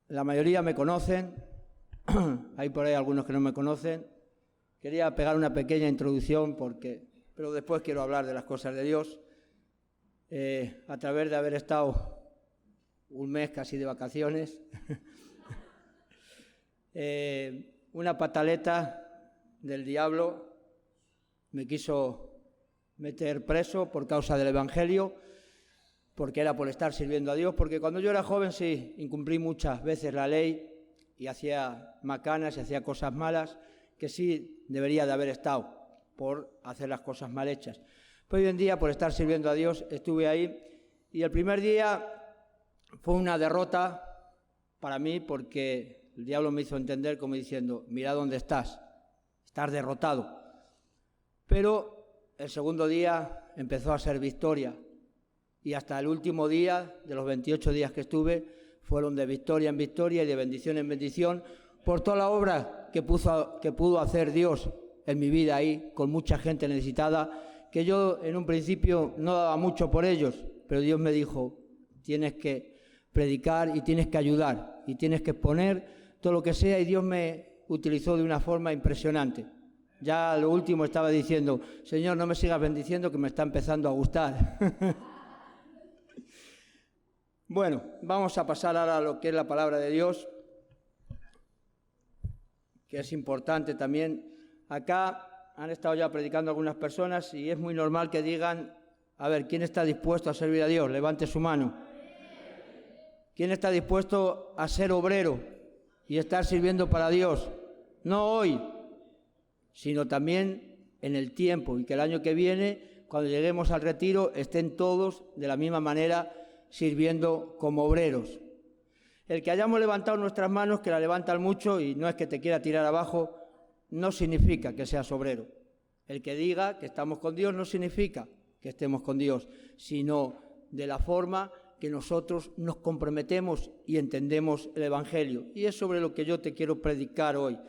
La mayoría me conocen, hay por ahí algunos que no me conocen. Quería pegar una pequeña introducción, pero después quiero hablar de las cosas de Dios. A través de haber estado un mes casi de vacaciones, una pataleta del diablo me quiso meter preso por causa del Evangelio, porque era por estar sirviendo a Dios, porque cuando yo era joven sí, incumplí muchas veces la ley y hacía macanas y hacía cosas malas que sí debería de haber estado por hacer las cosas mal hechas. Pero hoy en día, por estar sirviendo a Dios, estuve ahí y el primer día fue una derrota para mí, porque el diablo me hizo entender como diciendo: mira dónde estás derrotado. Pero el segundo día empezó a ser victoria y hasta el último día, de los 28 días que estuve, fueron de victoria en victoria y de bendición en bendición por toda la obra que pudo hacer Dios en mi vida ahí, con mucha gente necesitada, que yo en un principio no daba mucho por ellos, pero Dios me dijo: tienes que predicar y tienes que ayudar y tienes que exponer todo lo que sea, y Dios me utilizó de una forma impresionante. Ya a lo último estaba diciendo: Señor, no me sigas bendiciendo, que me está empezando a gustar. Bueno, vamos a pasar ahora a lo que es la palabra de Dios, que es importante también. Acá han estado ya predicando algunas personas y es muy normal que digan: a ver, ¿quién está dispuesto a servir a Dios? Levante su mano. ¿Quién está dispuesto a ser obrero y estar sirviendo para Dios? No hoy, sino también en el tiempo, y que el año que viene, cuando lleguemos al retiro, estén todos de la misma manera sirviendo como obreros. El que hayamos levantado nuestras manos, que la levantan mucho, y no es que te quiera tirar abajo, no significa que seas obrero. El que diga que estamos con Dios no significa que estemos con Dios, sino de la forma que nosotros nos comprometemos y entendemos el Evangelio. Y es sobre lo que yo te quiero predicar hoy.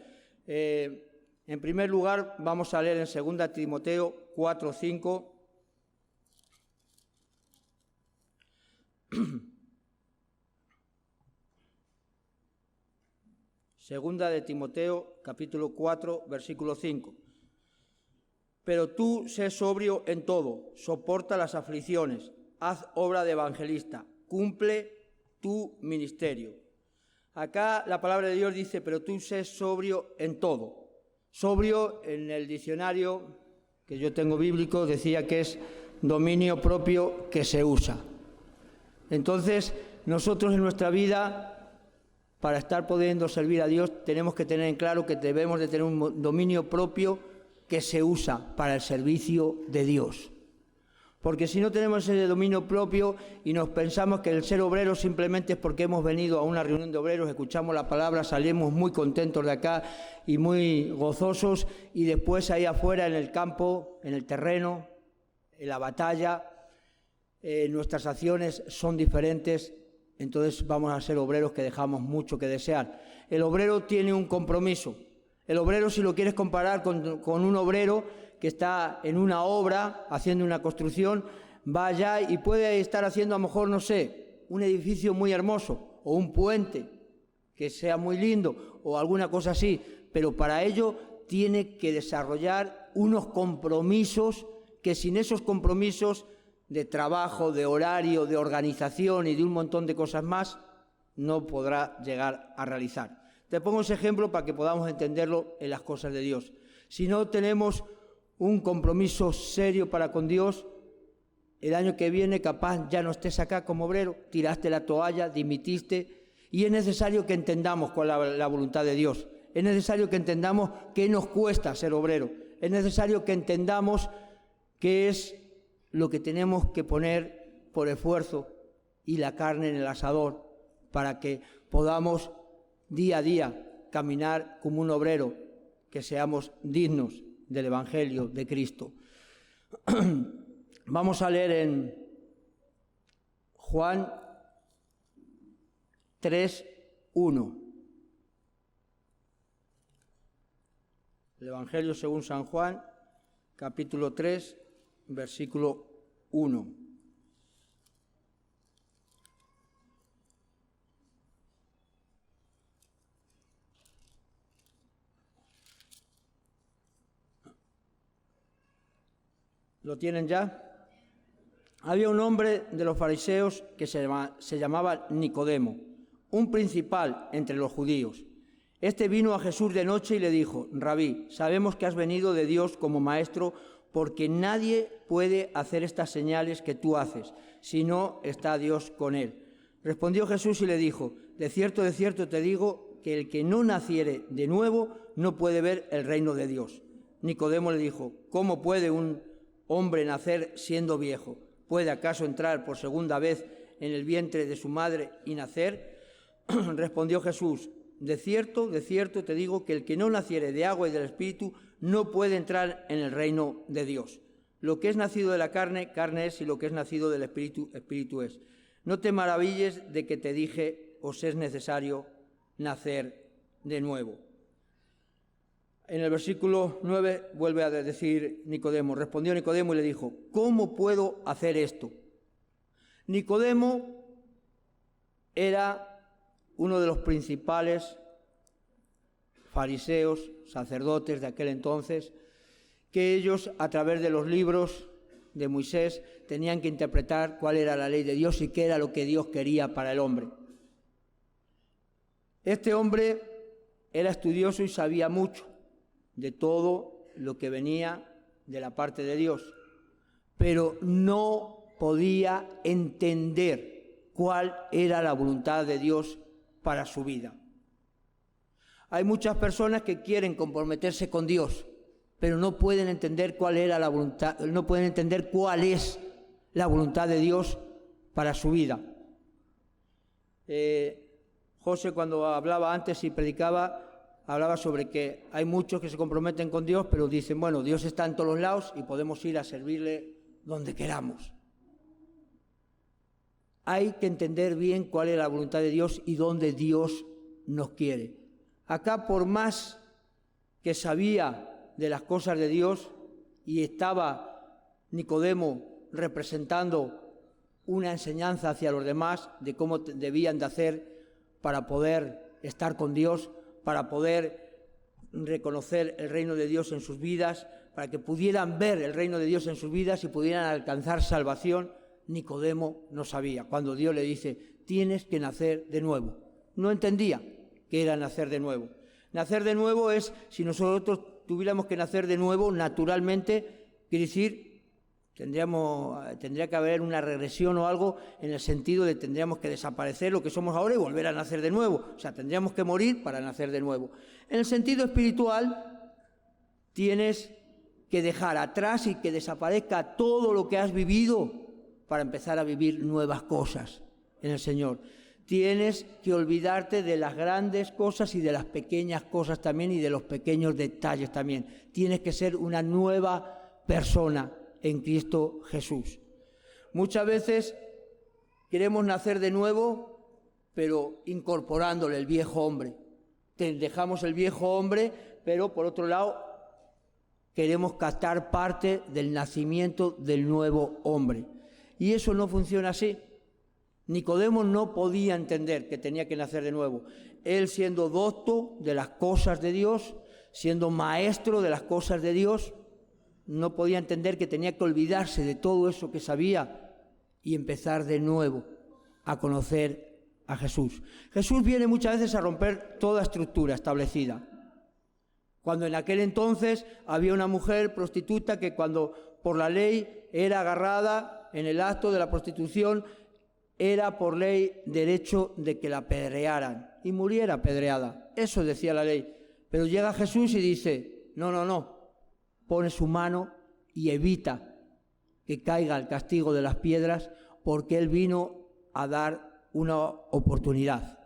En primer lugar, vamos a leer en 2 Timoteo 4:5. Segunda de Timoteo, capítulo 4, versículo 5. Pero tú sé sobrio en todo, soporta las aflicciones, haz obra de evangelista, cumple tu ministerio. Acá la palabra de Dios dice: pero tú sé sobrio en todo. Sobrio, en el diccionario que yo tengo bíblico, decía que es dominio propio que se usa. Entonces, nosotros en nuestra vida, para estar pudiendo servir a Dios, tenemos que tener en claro que debemos de tener un dominio propio que se usa para el servicio de Dios. Porque si no tenemos ese dominio propio y nos pensamos que el ser obrero simplemente es porque hemos venido a una reunión de obreros, escuchamos la palabra, salimos muy contentos de acá y muy gozosos, y después ahí afuera en el campo, en el terreno, en la batalla, nuestras acciones son diferentes, entonces vamos a ser obreros que dejamos mucho que desear. El obrero tiene un compromiso. El obrero, si lo quieres comparar con un obrero que está en una obra, haciendo una construcción, va allá y puede estar haciendo a lo mejor, no sé, un edificio muy hermoso o un puente que sea muy lindo o alguna cosa así, pero para ello tiene que desarrollar unos compromisos que sin esos compromisos de trabajo, de horario, de organización y de un montón de cosas más, no podrá llegar a realizar. Te pongo ese ejemplo para que podamos entenderlo en las cosas de Dios. Si no tenemos un compromiso serio para con Dios, el año que viene capaz ya no estés acá como obrero, tiraste la toalla, dimitiste, y es necesario que entendamos cuál es la voluntad de Dios. Es necesario que entendamos qué nos cuesta ser obrero. Es necesario que entendamos qué es lo que tenemos que poner por esfuerzo y la carne en el asador para que podamos día a día caminar como un obrero, que seamos dignos del Evangelio de Cristo. Vamos a leer en Juan 3:1. El Evangelio según San Juan, capítulo 3, versículo 1. ¿Lo tienen ya? Había un hombre de los fariseos que se llamaba Nicodemo, un principal entre los judíos. Este vino a Jesús de noche y le dijo: Rabí, sabemos que has venido de Dios como maestro, porque nadie puede hacer estas señales que tú haces, si no está Dios con él. Respondió Jesús y le dijo: de cierto te digo, que el que no naciere de nuevo no puede ver el reino de Dios. Nicodemo le dijo: ¿cómo puede un hombre nacer siendo viejo? ¿Puede acaso entrar por segunda vez en el vientre de su madre y nacer? Respondió Jesús: de cierto te digo, que el que no naciere de agua y del Espíritu no puede entrar en el reino de Dios. Lo que es nacido de la carne, carne es, y lo que es nacido del Espíritu, Espíritu es. No te maravilles de que te dije, os es necesario nacer de nuevo. En el versículo 9 vuelve a decir Nicodemo. Respondió Nicodemo y le dijo: ¿cómo puedo hacer esto? Nicodemo era uno de los principales fariseos, sacerdotes de aquel entonces, que ellos, a través de los libros de Moisés, tenían que interpretar cuál era la ley de Dios y qué era lo que Dios quería para el hombre. Este hombre era estudioso y sabía mucho de todo lo que venía de la parte de Dios, pero no podía entender cuál era la voluntad de Dios para su vida. Hay muchas personas que quieren comprometerse con Dios, pero no pueden entender cuál era la voluntad, no pueden entender cuál es la voluntad de Dios para su vida. José, cuando hablaba antes y predicaba, hablaba sobre que hay muchos que se comprometen con Dios, pero dicen: bueno, Dios está en todos los lados y podemos ir a servirle donde queramos. Hay que entender bien cuál es la voluntad de Dios y dónde Dios nos quiere. Acá, por más que sabía de las cosas de Dios y estaba Nicodemo representando una enseñanza hacia los demás de cómo debían de hacer para poder estar con Dios, para poder reconocer el reino de Dios en sus vidas, para que pudieran ver el reino de Dios en sus vidas y pudieran alcanzar salvación, Nicodemo no sabía. Cuando Dios le dice: tienes que nacer de nuevo, no entendía qué era nacer de nuevo. Nacer de nuevo es, si nosotros tuviéramos que nacer de nuevo, naturalmente, quiere decir, tendría que haber una regresión o algo, en el sentido de tendríamos que desaparecer lo que somos ahora y volver a nacer de nuevo. O sea, tendríamos que morir para nacer de nuevo. En el sentido espiritual, tienes que dejar atrás y que desaparezca todo lo que has vivido para empezar a vivir nuevas cosas en el Señor. Tienes que olvidarte de las grandes cosas y de las pequeñas cosas también, y de los pequeños detalles también. Tienes que ser una nueva persona en Cristo Jesús. Muchas veces queremos nacer de nuevo, pero incorporándole el viejo hombre. Dejamos el viejo hombre, pero por otro lado queremos captar parte del nacimiento del nuevo hombre. Y eso no funciona así. Nicodemo no podía entender que tenía que nacer de nuevo. Él, siendo docto de las cosas de Dios, siendo maestro de las cosas de Dios, no podía entender que tenía que olvidarse de todo eso que sabía y empezar de nuevo a conocer a Jesús. Jesús viene muchas veces a romper toda estructura establecida. Cuando en aquel entonces había una mujer prostituta que, cuando por la ley era agarrada en el acto de la prostitución, era por ley derecho de que la apedrearan y muriera apedreada. Eso decía la ley. Pero llega Jesús y dice: no. Pone su mano y evita que caiga el castigo de las piedras, porque Él vino a dar una oportunidad.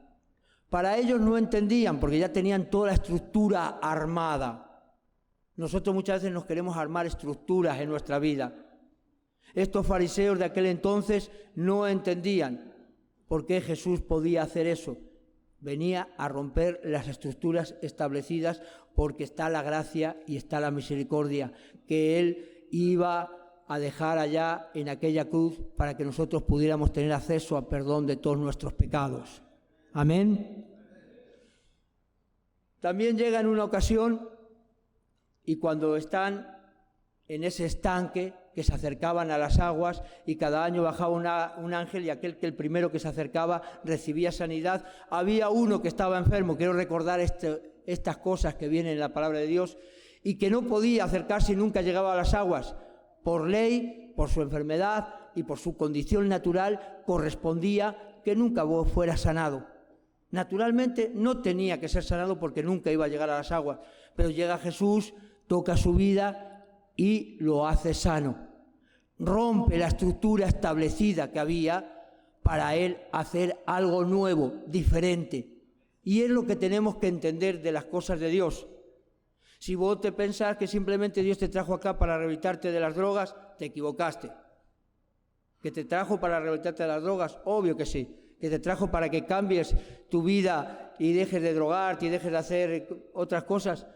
Para ellos no entendían, porque ya tenían toda la estructura armada. Nosotros muchas veces nos queremos armar estructuras en nuestra vida. Estos fariseos de aquel entonces no entendían por qué Jesús podía hacer eso. Venía a romper las estructuras establecidas, porque está la gracia y está la misericordia que Él iba a dejar allá en aquella cruz para que nosotros pudiéramos tener acceso al perdón de todos nuestros pecados. Amén. También llega en una ocasión, y cuando están en ese estanque, que se acercaban a las aguas y cada año bajaba un ángel y aquel que el primero que se acercaba recibía sanidad. Había uno que estaba enfermo, quiero recordar estas cosas que vienen en la palabra de Dios, y que no podía acercarse y nunca llegaba a las aguas. Por ley, por su enfermedad y por su condición natural, correspondía que nunca fuera sanado. Naturalmente no tenía que ser sanado porque nunca iba a llegar a las aguas, pero llega Jesús, toca su vida y lo hace sano. Rompe la estructura establecida que había para él hacer algo nuevo, diferente. Y es lo que tenemos que entender de las cosas de Dios. Si vos te pensás que simplemente Dios te trajo acá para rehabilitarte de las drogas, te equivocaste. ¿Que te trajo para rehabilitarte de las drogas? Obvio que sí. ¿Que te trajo para que cambies tu vida y dejes de drogarte y dejes de hacer otras cosas?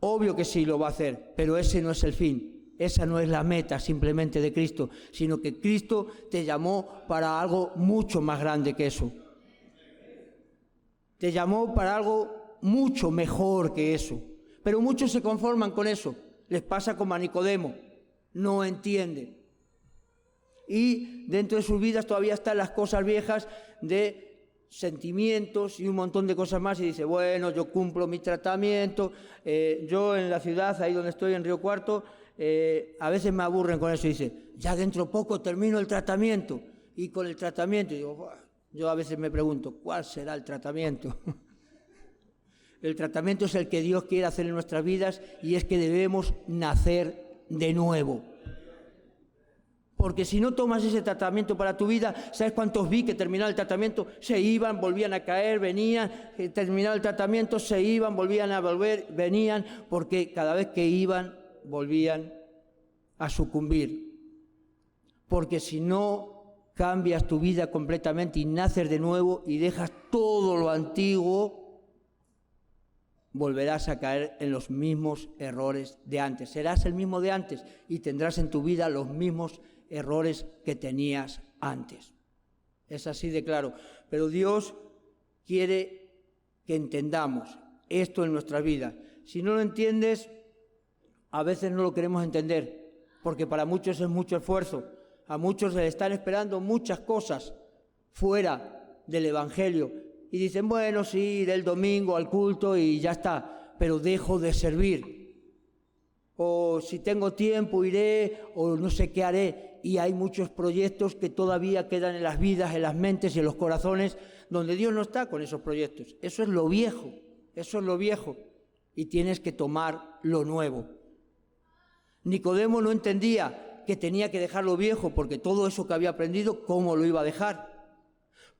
Obvio que sí lo va a hacer, pero ese no es el fin. Esa no es la meta simplemente de Cristo, sino que Cristo te llamó para algo mucho más grande que eso. Te llamó para algo mucho mejor que eso. Pero muchos se conforman con eso. Les pasa como a Nicodemo. No entiende. Y dentro de sus vidas todavía están las cosas viejas de sentimientos y un montón de cosas más. Y dice, bueno, yo cumplo mi tratamiento. Yo en la ciudad, ahí donde estoy, en Río Cuarto, a veces me aburren con eso. Y dice, ya dentro poco termino el tratamiento. Y con el tratamiento, digo, yo a veces me pregunto, ¿cuál será el tratamiento? El tratamiento es el que Dios quiere hacer en nuestras vidas y es que debemos nacer de nuevo. Porque si no tomas ese tratamiento para tu vida, ¿sabes cuántos vi que terminaban el tratamiento? Se iban, volvían a caer, venían, terminaba el tratamiento, se iban, volvían a volver, venían, porque cada vez que iban, volvían a sucumbir. Porque si no cambias tu vida completamente y naces de nuevo y dejas todo lo antiguo, volverás a caer en los mismos errores de antes. Serás el mismo de antes y tendrás en tu vida los mismos errores que tenías antes. Es así de claro. Pero Dios quiere que entendamos esto en nuestra vida. Si no lo entiendes, a veces no lo queremos entender, porque para muchos es mucho esfuerzo. A muchos les están esperando muchas cosas fuera del Evangelio. Y dicen, bueno, sí, iré el domingo al culto y ya está, pero dejo de servir. O si tengo tiempo iré, o no sé qué haré. Y hay muchos proyectos que todavía quedan en las vidas, en las mentes y en los corazones, donde Dios no está con esos proyectos. Eso es lo viejo, eso es lo viejo. Y tienes que tomar lo nuevo. Nicodemo no entendía que tenía que dejar lo viejo, porque todo eso que había aprendido, ¿cómo lo iba a dejar?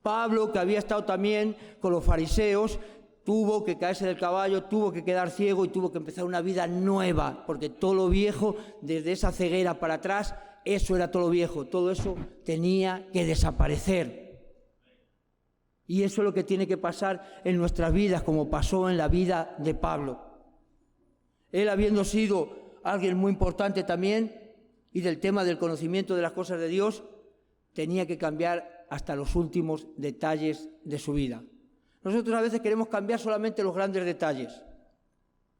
Pablo, que había estado también con los fariseos, tuvo que caerse del caballo, tuvo que quedar ciego y tuvo que empezar una vida nueva, porque todo lo viejo, desde esa ceguera para atrás, eso era todo lo viejo, todo eso tenía que desaparecer. Y eso es lo que tiene que pasar en nuestras vidas, como pasó en la vida de Pablo. Él, habiendo sido alguien muy importante también, y del tema del conocimiento de las cosas de Dios, tenía que cambiar hasta los últimos detalles de su vida. Nosotros a veces queremos cambiar solamente los grandes detalles.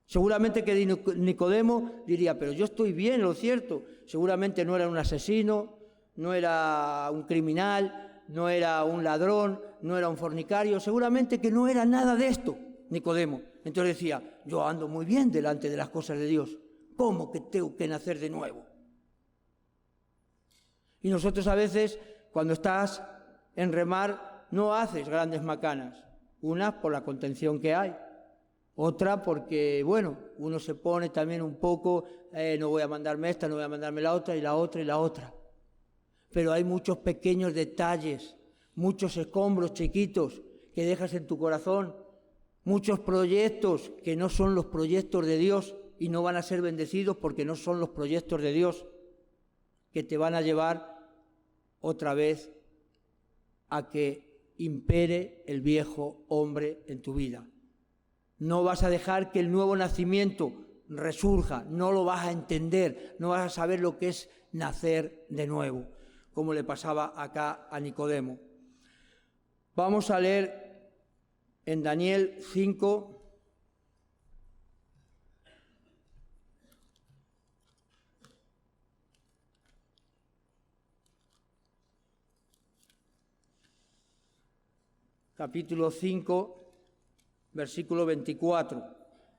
Seguramente que Nicodemo diría, pero yo estoy bien, lo cierto. Seguramente no era un asesino, no era un criminal, no era un ladrón, no era un fornicario. Seguramente que no era nada de esto, Nicodemo. Entonces decía, yo ando muy bien delante de las cosas de Dios. ¿Cómo que tengo que nacer de nuevo? Y nosotros a veces, cuando estás en remar, no haces grandes macanas. Una por la contención que hay. Otra porque, bueno, uno se pone también un poco, no voy a mandarme esta, no voy a mandarme la otra, y la otra, y la otra. Pero hay muchos pequeños detalles, muchos escombros chiquitos que dejas en tu corazón, muchos proyectos que no son los proyectos de Dios y no van a ser bendecidos porque no son los proyectos de Dios, que te van a llevar otra vez a que impere el viejo hombre en tu vida. No vas a dejar que el nuevo nacimiento resurja, no lo vas a entender, no vas a saber lo que es nacer de nuevo, como le pasaba acá a Nicodemo. Vamos a leer en Daniel 5, capítulo 5, versículo 24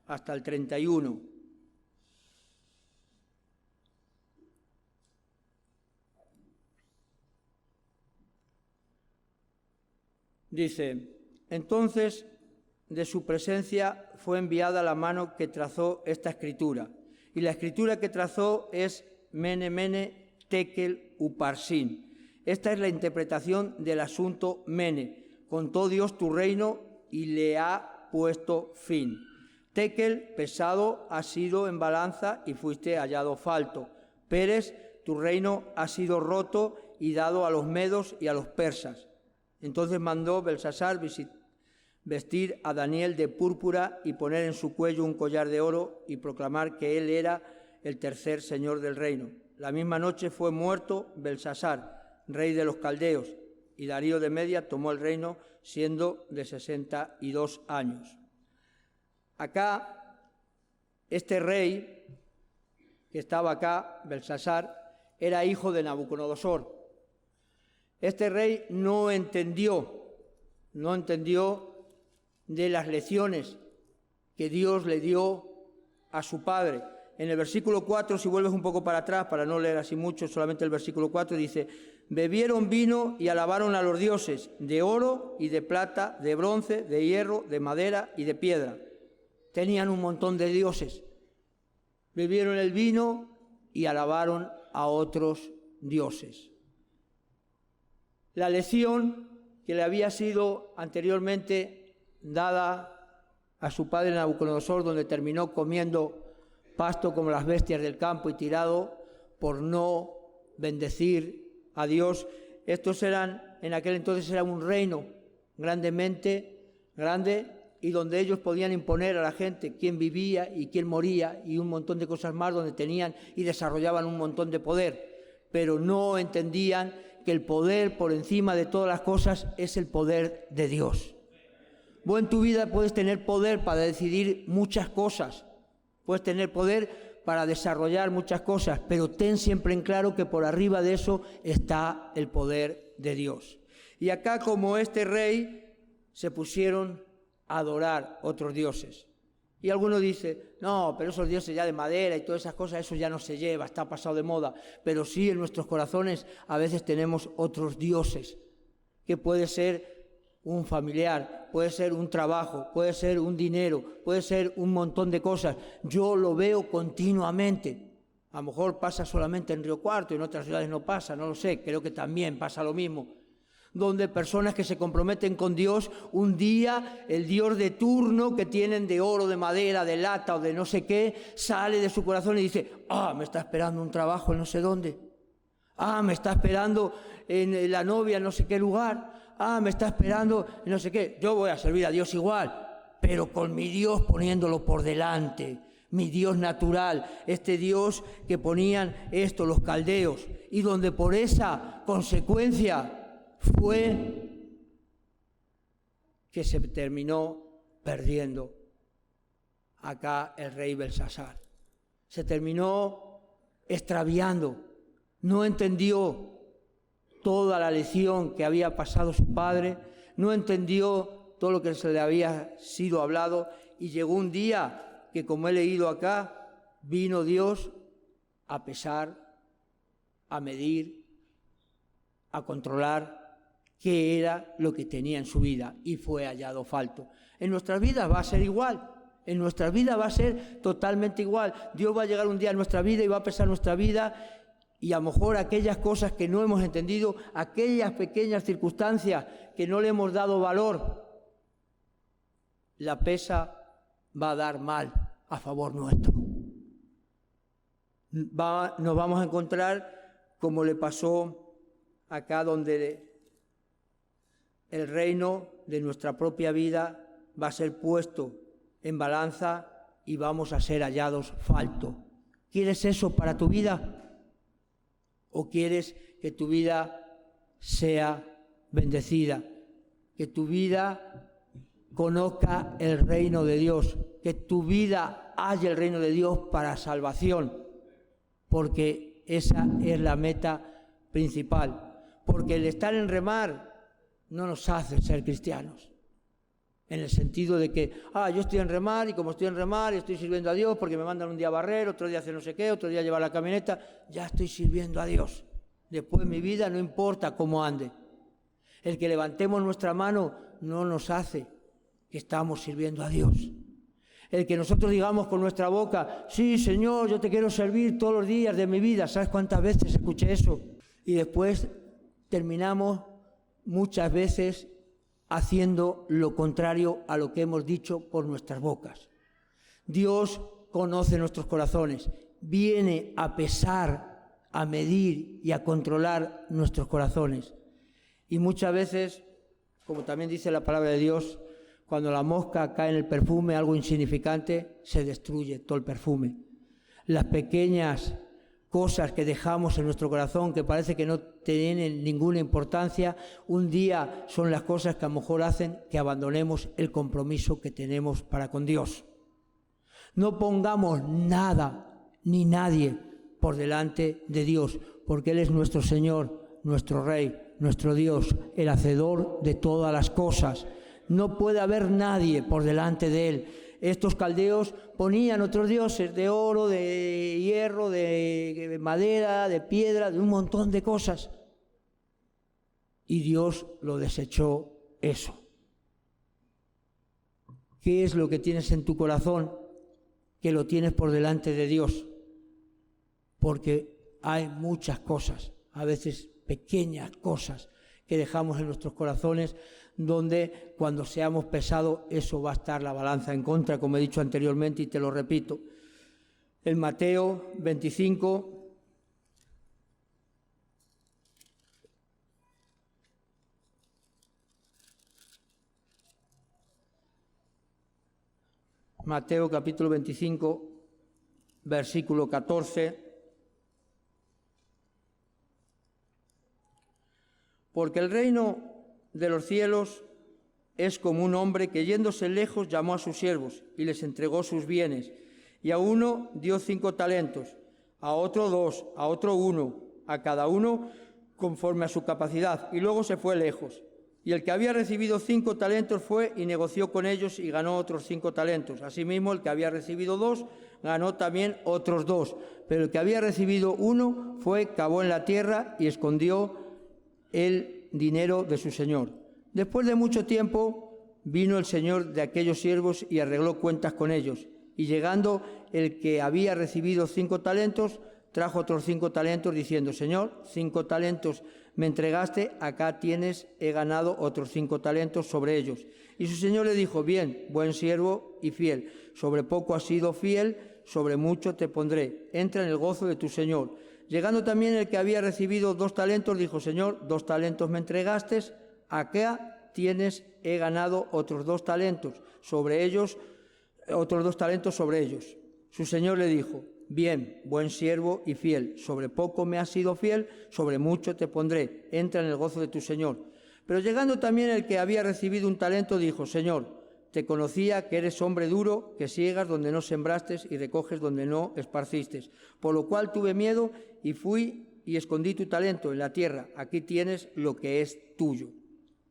hasta el 31. Dice: entonces de su presencia fue enviada la mano que trazó esta escritura. Y la escritura que trazó es Mene, Mene, Tekel, Uparsin. Esta es la interpretación del asunto Mene. Contó Dios tu reino y le ha puesto fin. Tekel, pesado, ha sido en balanza y fuiste hallado falto. Peres, tu reino ha sido roto y dado a los medos y a los persas. Entonces mandó Belsasar vestir a Daniel de púrpura y poner en su cuello un collar de oro y proclamar que él era el tercer señor del reino. La misma noche fue muerto Belsasar, rey de los caldeos, y Darío de Media tomó el reino siendo de 62 años. Acá, este rey que estaba acá, Belsasar, era hijo de Nabucodonosor. Este rey no entendió de las lecciones que Dios le dio a su padre. En el versículo 4, si vuelves un poco para atrás, para no leer así mucho, solamente el versículo 4 dice: bebieron vino y alabaron a los dioses de oro y de plata, de bronce, de hierro, de madera y de piedra. Tenían un montón de dioses. Bebieron el vino y alabaron a otros dioses. La lección que le había sido anteriormente dada a su padre Nabucodonosor, donde terminó comiendo pasto como las bestias del campo y tirado por no bendecir a Dios. Estos eran, en aquel entonces era un reino grandemente grande, y donde ellos podían imponer a la gente quién vivía y quién moría y un montón de cosas más, donde tenían y desarrollaban un montón de poder, pero no entendían que el poder por encima de todas las cosas es el poder de Dios. Vos en tu vida puedes tener poder para decidir muchas cosas, puedes tener poder para desarrollar muchas cosas, pero ten siempre en claro que por arriba de eso está el poder de Dios. Y acá, como este rey, se pusieron a adorar otros dioses. Y algunos dicen: no, pero esos dioses ya de madera y todas esas cosas, eso ya no se lleva, está pasado de moda. Pero sí, en nuestros corazones a veces tenemos otros dioses, que puede ser un familiar, puede ser un trabajo, puede ser un dinero, puede ser un montón de cosas. Yo lo veo continuamente. A lo mejor pasa solamente en Río Cuarto, en otras ciudades no pasa, no lo sé, creo que también pasa lo mismo. Donde personas que se comprometen con Dios, un día el Dios de turno que tienen de oro, de madera, de lata o de no sé qué, sale de su corazón y dice: me está esperando un trabajo en no sé dónde. Me está esperando en la novia en no sé qué lugar. Me está esperando en no sé qué. Yo voy a servir a Dios igual, pero con mi Dios poniéndolo por delante. Mi Dios natural, este Dios que ponían los caldeos, y donde por esa consecuencia fue que se terminó perdiendo acá el rey Belsasar. Se terminó extraviando, no entendió toda la lección que había pasado su padre, no entendió todo lo que se le había sido hablado, y llegó un día que, como he leído acá, vino Dios a pesar, a medir, a controlar qué era lo que tenía en su vida, y fue hallado falto. En nuestras vidas va a ser igual, en nuestras vidas va a ser totalmente igual. Dios va a llegar un día a nuestra vida y va a pesar nuestra vida, y a lo mejor aquellas cosas que no hemos entendido, aquellas pequeñas circunstancias que no le hemos dado valor, la pesa va a dar mal a favor nuestro. Nos vamos a encontrar como le pasó acá, donde el reino de nuestra propia vida va a ser puesto en balanza y vamos a ser hallados falto. ¿Quieres eso para tu vida? ¿O quieres que tu vida sea bendecida? Que tu vida conozca el reino de Dios, que tu vida haya el reino de Dios para salvación, porque esa es la meta principal. Porque el estar en remar no nos hace ser cristianos. En el sentido de que, yo estoy en remar y como estoy en remar y estoy sirviendo a Dios porque me mandan un día a barrer, otro día a hacer no sé qué, otro día a llevar la camioneta, ya estoy sirviendo a Dios. Después mi vida no importa cómo ande. El que levantemos nuestra mano no nos hace que estamos sirviendo a Dios. El que nosotros digamos con nuestra boca, sí, Señor, yo te quiero servir todos los días de mi vida. ¿Sabes cuántas veces escuché eso? Y después terminamos muchas veces haciendo lo contrario a lo que hemos dicho por nuestras bocas. Dios conoce nuestros corazones, viene a pesar, a medir y a controlar nuestros corazones. Y muchas veces, como también dice la palabra de Dios, cuando la mosca cae en el perfume, algo insignificante, se destruye todo el perfume. Las pequeñas cosas que dejamos en nuestro corazón que parece que no tienen ninguna importancia, un día son las cosas que a lo mejor hacen que abandonemos el compromiso que tenemos para con Dios. No pongamos nada ni nadie por delante de Dios, porque Él es nuestro Señor, nuestro Rey, nuestro Dios, el hacedor de todas las cosas. No puede haber nadie por delante de Él. Estos caldeos ponían otros dioses de oro, de hierro, de madera, de piedra, de un montón de cosas. Y Dios lo desechó eso. ¿Qué es lo que tienes en tu corazón que lo tienes por delante de Dios? Porque hay muchas cosas, a veces pequeñas cosas, que dejamos en nuestros corazones, donde cuando seamos pesados, eso va a estar la balanza en contra, como he dicho anteriormente y te lo repito. En Mateo 25, Mateo capítulo 25, versículo 14. Porque el reino de los cielos es como un hombre que yéndose lejos llamó a sus siervos y les entregó sus bienes. Y a uno dio 5 talentos, a otro 2, a otro 1, a cada uno conforme a su capacidad. Y luego se fue lejos. Y el que había recibido 5 talentos fue y negoció con ellos y ganó otros 5 talentos. Asimismo, el que había recibido 2 ganó también otros 2. Pero el que había recibido 1 fue, cavó en la tierra y escondió el dinero de su señor. Después de mucho tiempo vino el señor de aquellos siervos y arregló cuentas con ellos. Y llegando el que había recibido 5 talentos, trajo otros 5 talentos diciendo, Señor, 5 talentos me entregaste, acá tienes, he ganado otros 5 talentos sobre ellos. Y su señor le dijo, bien, buen siervo y fiel, sobre poco has sido fiel, sobre mucho te pondré, entra en el gozo de tu señor. Llegando también el que había recibido 2 talentos, dijo, Señor, 2 talentos me entregaste, acá tienes, he ganado otros 2 talentos sobre ellos, otros 2 talentos sobre ellos. Su señor le dijo, bien, buen siervo y fiel, sobre poco me has sido fiel, sobre mucho te pondré, entra en el gozo de tu señor. Pero llegando también el que había recibido 1 talento, dijo, Señor, te conocía que eres hombre duro, que siegas donde no sembraste y recoges donde no esparciste. Por lo cual tuve miedo y fui y escondí tu talento en la tierra. Aquí tienes lo que es tuyo.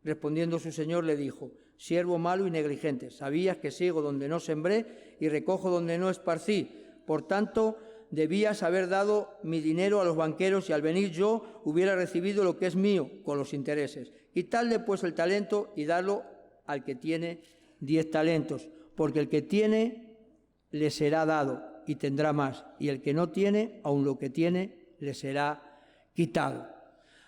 Respondiendo su señor le dijo, siervo malo y negligente, sabías que siego donde no sembré y recojo donde no esparcí. Por tanto, debías haber dado mi dinero a los banqueros y al venir yo hubiera recibido lo que es mío con los intereses. Quitadle pues el talento y dadlo al que tiene 10 talentos, porque el que tiene le será dado y tendrá más, y el que no tiene, aun lo que tiene, le será quitado.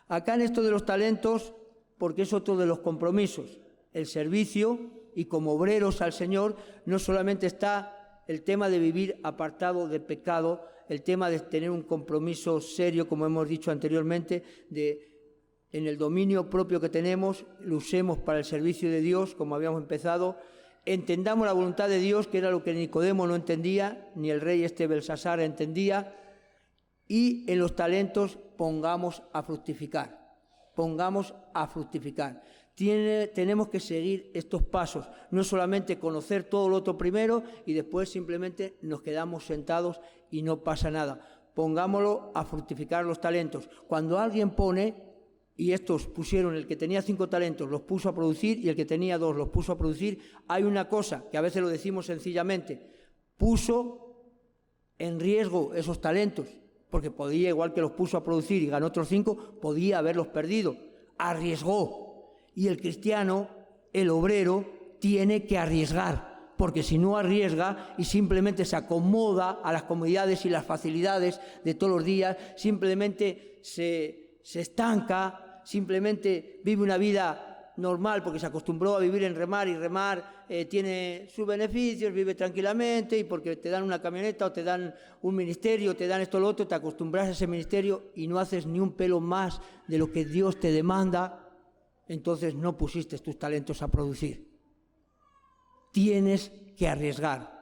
Acá en esto de los talentos, porque es otro de los compromisos, el servicio, y como obreros al Señor, no solamente está el tema de vivir apartado de pecado, el tema de tener un compromiso serio, como hemos dicho anteriormente, de en el dominio propio que tenemos, lo usemos para el servicio de Dios, como habíamos empezado, entendamos la voluntad de Dios, que era lo que Nicodemo no entendía, ni el rey Belsasar entendía, y en los talentos pongamos a fructificar, tenemos que seguir estos pasos, no solamente conocer todo lo otro primero y después simplemente nos quedamos sentados y no pasa nada. Pongámoslo a fructificar los talentos. Cuando alguien pone y estos pusieron, el que tenía 5 talentos los puso a producir y el que tenía 2 los puso a producir, hay una cosa que a veces lo decimos sencillamente, puso en riesgo esos talentos, porque podía, igual que los puso a producir y ganó otros 5, podía haberlos perdido, arriesgó. Y el cristiano, el obrero, tiene que arriesgar, porque si no arriesga y simplemente se acomoda a las comodidades y las facilidades de todos los días, simplemente se estanca, simplemente vive una vida normal porque se acostumbró a vivir en remar y remar tiene sus beneficios, vive tranquilamente y porque te dan una camioneta o te dan un ministerio, te dan esto o lo otro, te acostumbras a ese ministerio y no haces ni un pelo más de lo que Dios te demanda, entonces no pusiste tus talentos a producir. Tienes que arriesgar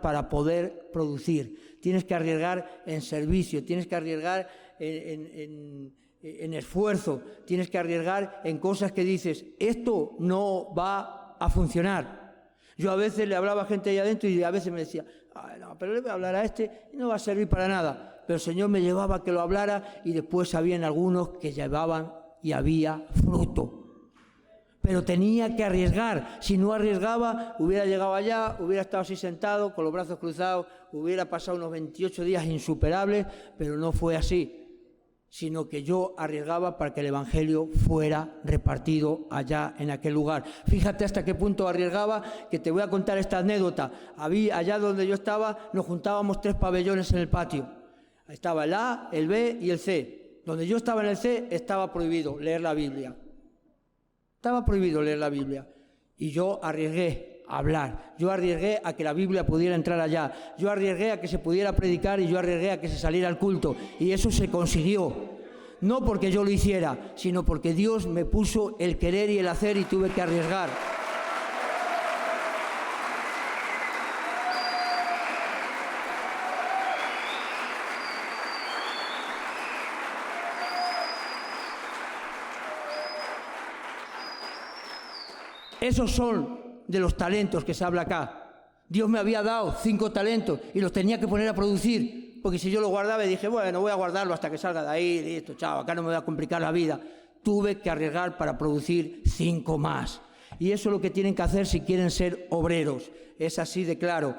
para poder producir, tienes que arriesgar en servicio, tienes que arriesgar en esfuerzo, tienes que arriesgar en cosas que dices, esto no va a funcionar. Yo a veces le hablaba a gente ahí adentro y a veces me decía, no, pero le voy a hablar a este y no va a servir para nada. Pero el Señor me llevaba a que lo hablara y después habían algunos que llevaban y había fruto. Pero tenía que arriesgar. Si no arriesgaba, hubiera llegado allá, hubiera estado así sentado, con los brazos cruzados, hubiera pasado unos 28 días insuperables, pero no fue así, sino que yo arriesgaba para que el Evangelio fuera repartido allá en aquel lugar. Fíjate hasta qué punto arriesgaba, que te voy a contar esta anécdota. Allá donde yo estaba, nos juntábamos 3 pabellones en el patio. Estaba el A, el B y el C. Donde yo estaba en el C, estaba prohibido leer la Biblia. Estaba prohibido leer la Biblia. Y yo arriesgué a hablar. Yo arriesgué a que la Biblia pudiera entrar allá. Yo arriesgué a que se pudiera predicar y yo arriesgué a que se saliera al culto. Y eso se consiguió. No porque yo lo hiciera, sino porque Dios me puso el querer y el hacer y tuve que arriesgar. Esos son de los talentos que se habla acá. Dios me había dado 5 talentos y los tenía que poner a producir, porque si yo los guardaba y dije, bueno, voy a guardarlo hasta que salga de ahí, listo, chao, acá no me voy a complicar la vida. Tuve que arriesgar para producir 5 más. Y eso es lo que tienen que hacer si quieren ser obreros. Es así de claro.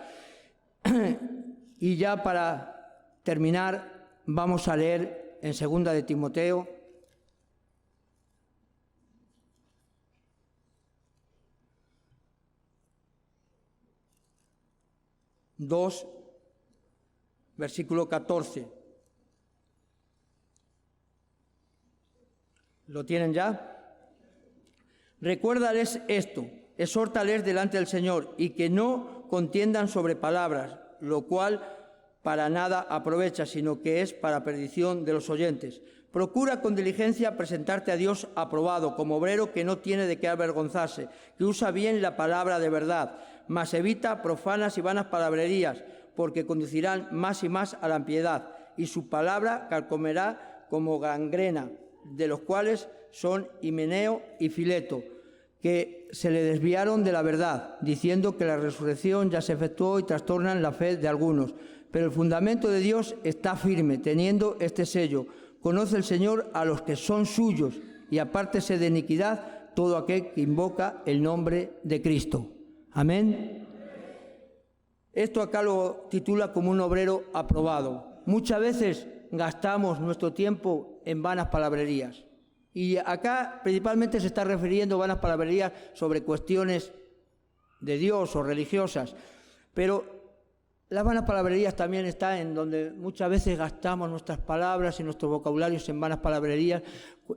Y ya para terminar, vamos a leer en 2 de Timoteo, versículo 14. ¿Lo tienen ya? Recuérdales esto, exhórtales delante del Señor y que no contiendan sobre palabras, lo cual para nada aprovecha, sino que es para perdición de los oyentes. Procura con diligencia presentarte a Dios aprobado, como obrero que no tiene de qué avergonzarse, que usa bien la palabra de verdad, mas evita profanas y vanas palabrerías, porque conducirán más y más a la impiedad, y su palabra carcomerá como gangrena, de los cuales son Himeneo y Fileto, que se le desviaron de la verdad, diciendo que la resurrección ya se efectuó y trastornan la fe de algunos. Pero el fundamento de Dios está firme, teniendo este sello: conoce el Señor a los que son suyos, y apártese de iniquidad todo aquel que invoca el nombre de Cristo. Amén. Esto acá lo titula como un obrero aprobado. Muchas veces gastamos nuestro tiempo en vanas palabrerías. Y acá principalmente se está refiriendo a vanas palabrerías sobre cuestiones de Dios o religiosas. Pero las vanas palabrerías también están en donde muchas veces gastamos nuestras palabras y nuestros vocabularios en vanas palabrerías,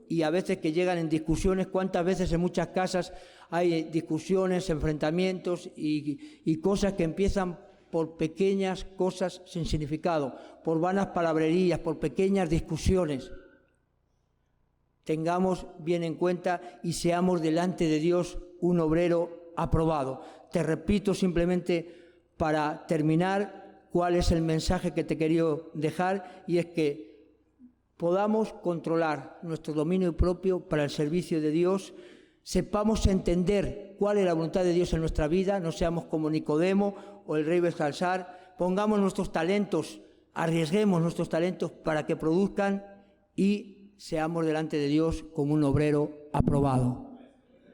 y a veces que llegan en discusiones. ¿Cuántas veces en muchas casas hay discusiones, enfrentamientos y cosas que empiezan por pequeñas cosas sin significado, por vanas palabrerías, por pequeñas discusiones? Tengamos bien en cuenta y seamos delante de Dios un obrero aprobado. Te repito simplemente para terminar cuál es el mensaje que te quería dejar, y es que podamos controlar nuestro dominio propio para el servicio de Dios, sepamos entender cuál es la voluntad de Dios en nuestra vida, no seamos como Nicodemo o el rey Belsasar, pongamos nuestros talentos, arriesguemos nuestros talentos para que produzcan y seamos delante de Dios como un obrero aprobado.